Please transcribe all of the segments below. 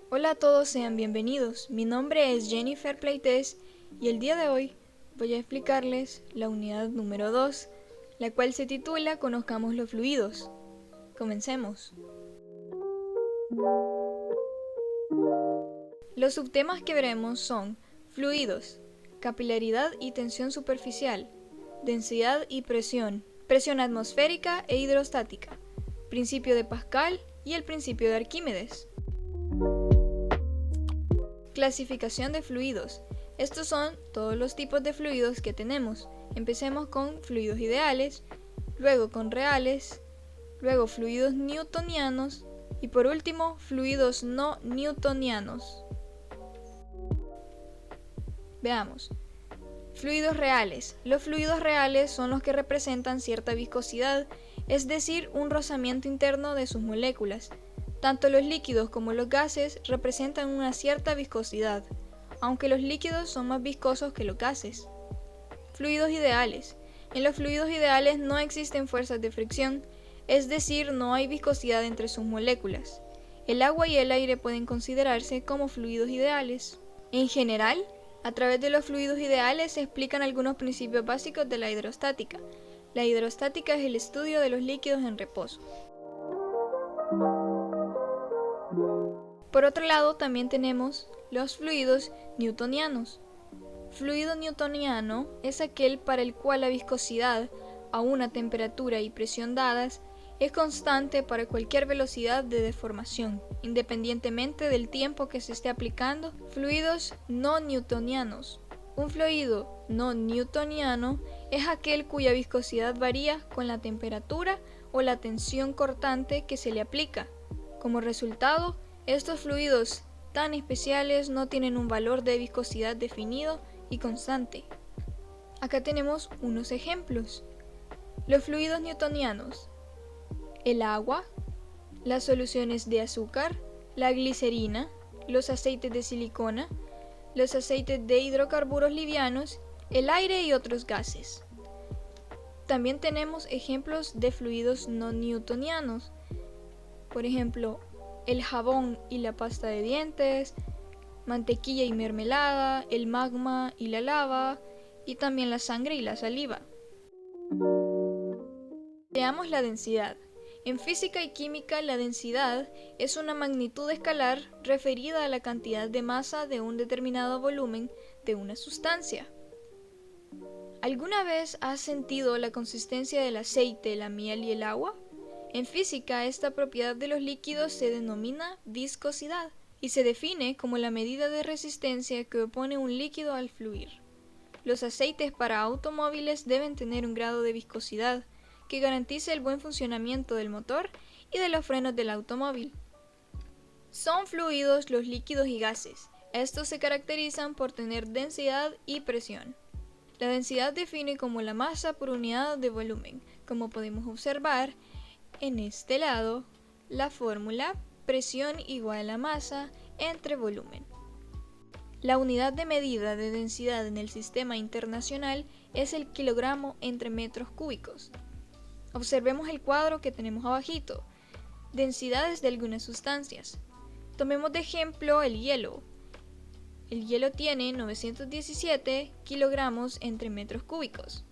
Hola a todos, sean bienvenidos. Mi nombre es Jennifer Pleites y el día de hoy voy a explicarles la unidad número 2, la cual se titula Conozcamos los fluidos. Comencemos. Los subtemas que veremos son fluidos, capilaridad y tensión superficial, densidad y presión, presión atmosférica e hidrostática, principio de Pascal y el principio de Arquímedes. Clasificación de fluidos. Estos son todos los tipos de fluidos que tenemos. Empecemos con fluidos ideales, luego con reales, luego fluidos newtonianos y por último fluidos no newtonianos. Veamos. Fluidos reales. Los fluidos reales son los que representan cierta viscosidad, es decir, un rozamiento interno de sus moléculas. Tanto los líquidos como los gases representan una cierta viscosidad, aunque los líquidos son más viscosos que los gases. Fluidos ideales. En los fluidos ideales no existen fuerzas de fricción, es decir, no hay viscosidad entre sus moléculas. El agua y el aire pueden considerarse como fluidos ideales. En general, a través de los fluidos ideales se explican algunos principios básicos de la hidrostática. La hidrostática es el estudio de los líquidos en reposo. Por otro lado, también tenemos los fluidos newtonianos. Fluido newtoniano es aquel para el cual la viscosidad, a una temperatura y presión dadas, es constante para cualquier velocidad de deformación, independientemente del tiempo que se esté aplicando. Fluidos no newtonianos. Un fluido no newtoniano es aquel cuya viscosidad varía con la temperatura o la tensión cortante que se le aplica. Como resultado, estos fluidos tan especiales no tienen un valor de viscosidad definido y constante. Acá tenemos unos ejemplos. Los fluidos newtonianos: el agua, las soluciones de azúcar, la glicerina, los aceites de silicona, los aceites de hidrocarburos livianos, el aire y otros gases. También tenemos ejemplos de fluidos no newtonianos. Por ejemplo, el jabón y la pasta de dientes, mantequilla y mermelada, el magma y la lava, y también la sangre y la saliva. Veamos la densidad. En física y química, la densidad es una magnitud escalar referida a la cantidad de masa de un determinado volumen de una sustancia. ¿Alguna vez has sentido la consistencia del aceite, la miel y el agua? En física, esta propiedad de los líquidos se denomina viscosidad y se define como la medida de resistencia que opone un líquido al fluir. Los aceites para automóviles deben tener un grado de viscosidad que garantice el buen funcionamiento del motor y de los frenos del automóvil. Son fluidos los líquidos y gases. Estos se caracterizan por tener densidad y presión. La densidad define como la masa por unidad de volumen. Como podemos observar, en este lado, la fórmula presión igual a masa entre volumen. La unidad de medida de densidad en el sistema internacional es el kilogramo entre metros cúbicos. Observemos el cuadro que tenemos abajito. Densidades de algunas sustancias. Tomemos de ejemplo el hielo. El hielo tiene 917 kilogramos entre metros cúbicos.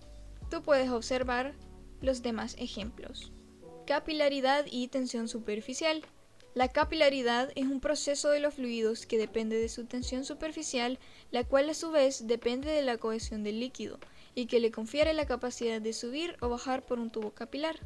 Tú puedes observar los demás ejemplos. Capilaridad y tensión superficial. La capilaridad es un proceso de los fluidos que depende de su tensión superficial, la cual a su vez depende de la cohesión del líquido y que le confiere la capacidad de subir o bajar por un tubo capilar.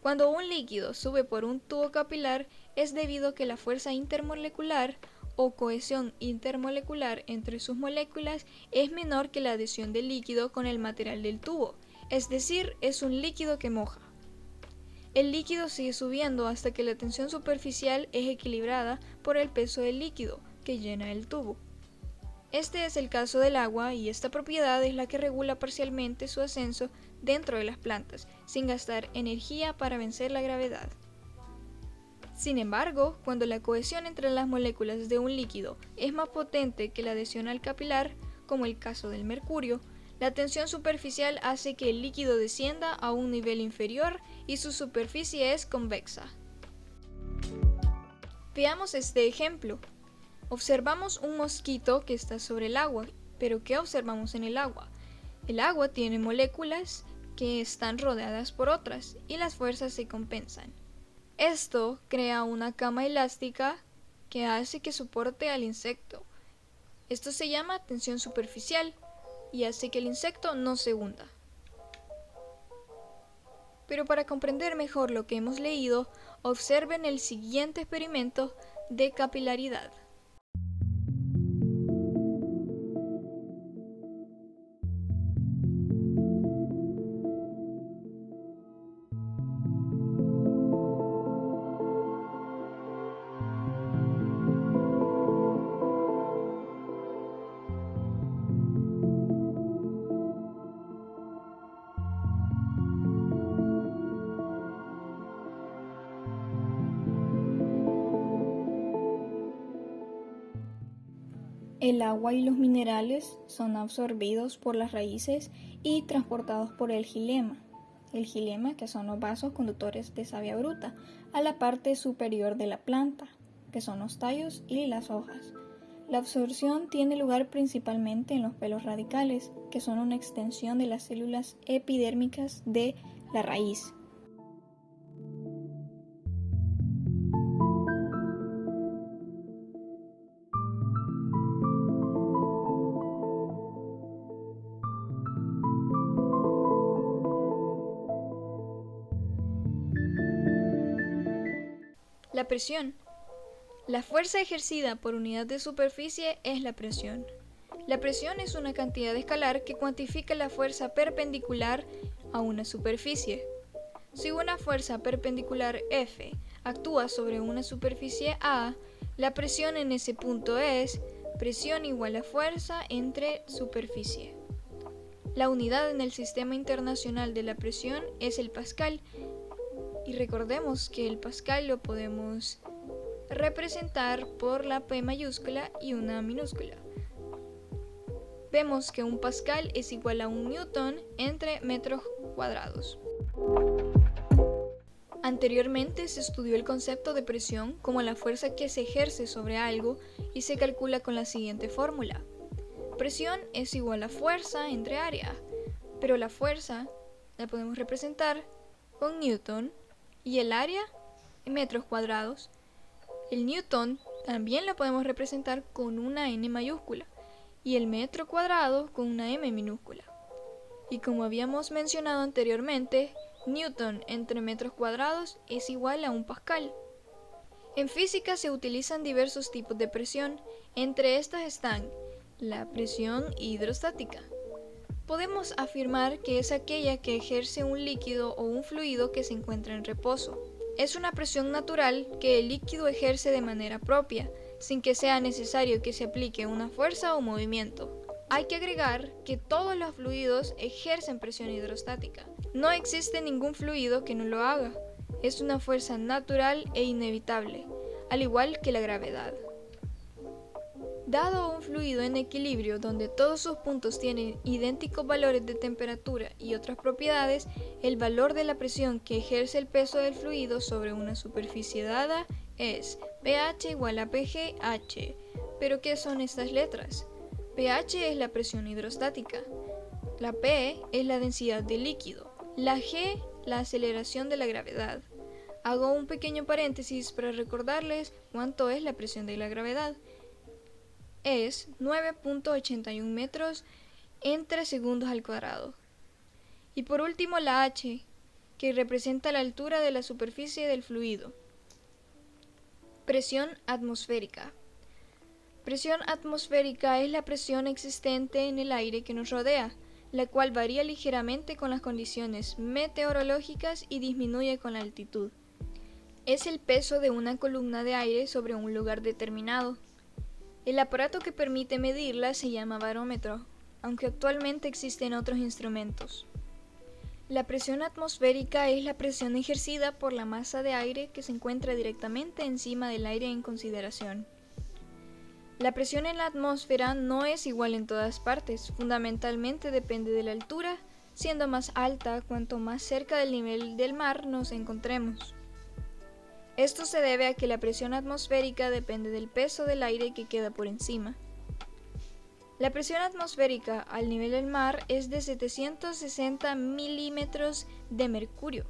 Cuando un líquido sube por un tubo capilar es debido a que la fuerza intermolecular o cohesión intermolecular entre sus moléculas es menor que la adhesión del líquido con el material del tubo, es decir, es un líquido que moja. El líquido sigue subiendo hasta que la tensión superficial es equilibrada por el peso del líquido que llena el tubo. Este es el caso del agua y esta propiedad es la que regula parcialmente su ascenso dentro de las plantas, sin gastar energía para vencer la gravedad. Sin embargo, cuando la cohesión entre las moléculas de un líquido es más potente que la adhesión al capilar, como el caso del mercurio, la tensión superficial hace que el líquido descienda a un nivel inferior y su superficie es convexa. Veamos este ejemplo. Observamos un mosquito que está sobre el agua, pero ¿qué observamos en el agua? El agua tiene moléculas que están rodeadas por otras y las fuerzas se compensan. Esto crea una cama elástica que hace que soporte al insecto. Esto se llama tensión superficial y hace que el insecto no se hunda. Pero para comprender mejor lo que hemos leído, observen el siguiente experimento de capilaridad. El agua y los minerales son absorbidos por las raíces y transportados por el xilema. El xilema, que son los vasos conductores de savia bruta, a la parte superior de la planta, que son los tallos y las hojas. La absorción tiene lugar principalmente en los pelos radicales, que son una extensión de las células epidérmicas de la raíz. La presión. La fuerza ejercida por unidad de superficie es la presión. La presión es una cantidad escalar que cuantifica la fuerza perpendicular a una superficie. Si una fuerza perpendicular F actúa sobre una superficie A, la presión en ese punto es presión igual a fuerza entre superficie. La unidad en el Sistema Internacional de la Presión es el pascal, y recordemos que el pascal lo podemos representar por la P mayúscula y una minúscula. Vemos que un pascal es igual a un newton entre metros cuadrados. Anteriormente se estudió el concepto de presión como la fuerza que se ejerce sobre algo y se calcula con la siguiente fórmula. Presión es igual a fuerza entre área, pero la fuerza la podemos representar con newton y el área en metros cuadrados. El newton también lo podemos representar con una n mayúscula y el metro cuadrado con una m minúscula. Y como habíamos mencionado anteriormente, newton entre metros cuadrados es igual a un pascal. En física se utilizan diversos tipos de presión, entre estas están la presión hidrostática. Podemos afirmar que es aquella que ejerce un líquido o un fluido que se encuentra en reposo. Es una presión natural que el líquido ejerce de manera propia, sin que sea necesario que se aplique una fuerza o movimiento. Hay que agregar que todos los fluidos ejercen presión hidrostática. No existe ningún fluido que no lo haga. Es una fuerza natural e inevitable, al igual que la gravedad. Dado un fluido en equilibrio donde todos sus puntos tienen idénticos valores de temperatura y otras propiedades, el valor de la presión que ejerce el peso del fluido sobre una superficie dada es pH igual a pGh. ¿Pero qué son estas letras? pH es la presión hidrostática, la P es la densidad del líquido, la G la aceleración de la gravedad. Hago un pequeño paréntesis para recordarles cuánto es la presión de la gravedad. Es 9.81 metros entre segundos al cuadrado. Y por último la H, que representa la altura de la superficie del fluido. Presión atmosférica. Presión atmosférica es la presión existente en el aire que nos rodea, la cual varía ligeramente con las condiciones meteorológicas y disminuye con la altitud. Es el peso de una columna de aire sobre un lugar determinado. El aparato que permite medirla se llama barómetro, aunque actualmente existen otros instrumentos. La presión atmosférica es la presión ejercida por la masa de aire que se encuentra directamente encima del aire en consideración. La presión en la atmósfera no es igual en todas partes, fundamentalmente depende de la altura, siendo más alta cuanto más cerca del nivel del mar nos encontremos. Esto se debe a que la presión atmosférica depende del peso del aire que queda por encima. La presión atmosférica al nivel del mar es de 760 milímetros de mercurio.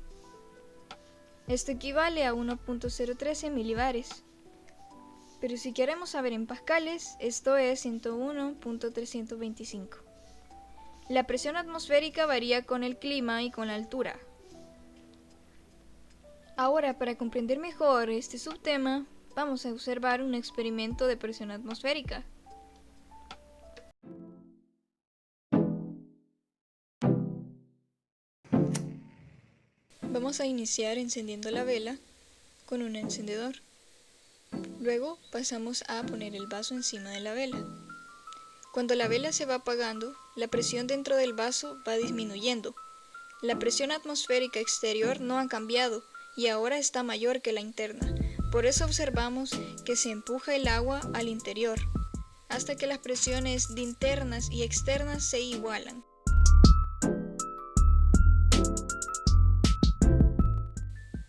Esto equivale a 1.013 milibares. Pero si queremos saber en pascales, esto es 101.325. La presión atmosférica varía con el clima y con la altura. Ahora, para comprender mejor este subtema, vamos a observar un experimento de presión atmosférica. Vamos a iniciar encendiendo la vela con un encendedor. Luego pasamos a poner el vaso encima de la vela. Cuando la vela se va apagando, la presión dentro del vaso va disminuyendo. La presión atmosférica exterior no ha cambiado y ahora está mayor que la interna. Por eso observamos que se empuja el agua al interior, hasta que las presiones internas y externas se igualan.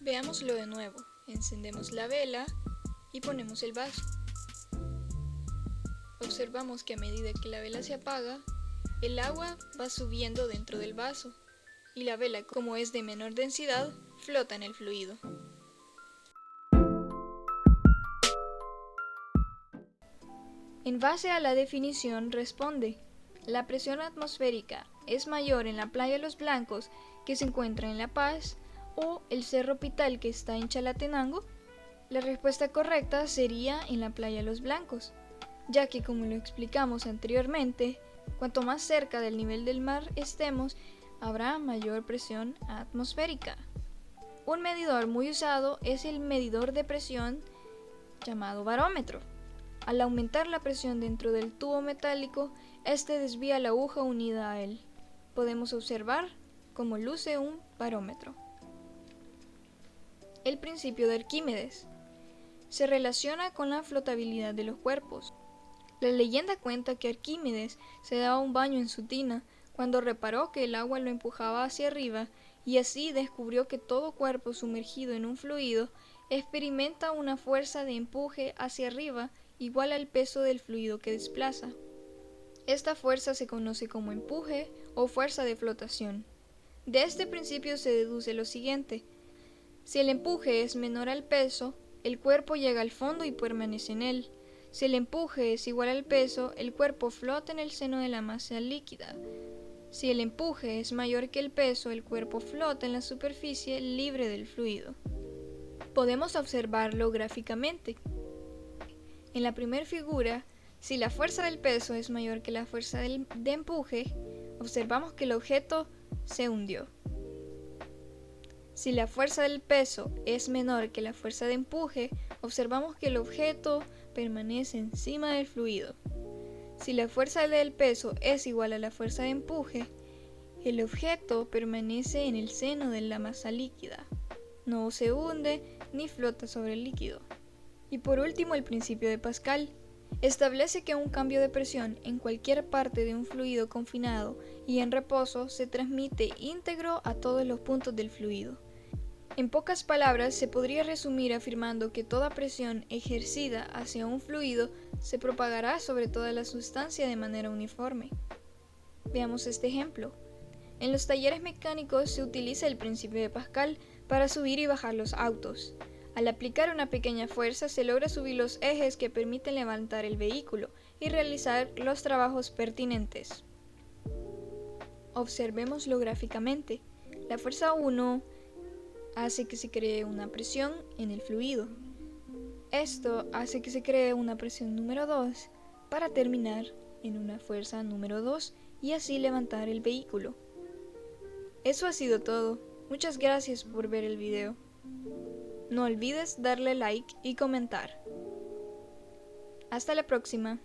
Veámoslo de nuevo. Encendemos la vela y ponemos el vaso. Observamos que a medida que la vela se apaga, el agua va subiendo dentro del vaso y la vela, como es de menor densidad, flota en el fluido. En base a la definición responde: la presión atmosférica es mayor en la playa Los Blancos, que se encuentra en La Paz, o el Cerro Pital, que está en Chalatenango. La respuesta correcta sería en la playa Los Blancos, ya que, como lo explicamos anteriormente, cuanto más cerca del nivel del mar estemos, habrá mayor presión atmosférica. Un medidor muy usado es el medidor de presión llamado barómetro. Al aumentar la presión dentro del tubo metálico, este desvía la aguja unida a él. Podemos observar cómo luce un barómetro. El principio de Arquímedes se relaciona con la flotabilidad de los cuerpos. La leyenda cuenta que Arquímedes se daba un baño en su tina cuando reparó que el agua lo empujaba hacia arriba, y así descubrió que todo cuerpo sumergido en un fluido experimenta una fuerza de empuje hacia arriba igual al peso del fluido que desplaza. Esta fuerza se conoce como empuje o fuerza de flotación. De este principio se deduce lo siguiente: si el empuje es menor al peso, el cuerpo llega al fondo y permanece en él. Si el empuje es igual al peso, el cuerpo flota en el seno de la masa líquida. Si el empuje es mayor que el peso, el cuerpo flota en la superficie libre del fluido. Podemos observarlo gráficamente. En la primera figura, si la fuerza del peso es mayor que la fuerza de empuje, observamos que el objeto se hundió. Si la fuerza del peso es menor que la fuerza de empuje, observamos que el objeto permanece encima del fluido. Si la fuerza del peso es igual a la fuerza de empuje, el objeto permanece en el seno de la masa líquida. No se hunde ni flota sobre el líquido. Y por último, el principio de Pascal establece que un cambio de presión en cualquier parte de un fluido confinado y en reposo se transmite íntegro a todos los puntos del fluido. En pocas palabras, se podría resumir afirmando que toda presión ejercida hacia un fluido se propagará sobre toda la sustancia de manera uniforme. Veamos este ejemplo. En los talleres mecánicos se utiliza el principio de Pascal para subir y bajar los autos. Al aplicar una pequeña fuerza se logra subir los ejes que permiten levantar el vehículo y realizar los trabajos pertinentes. Observémoslo gráficamente. La fuerza 1 hace que se cree una presión en el fluido. Esto hace que se cree una presión número 2 para terminar en una fuerza número 2 y así levantar el vehículo. Eso ha sido todo. Muchas gracias por ver el video. No olvides darle like y comentar. Hasta la próxima.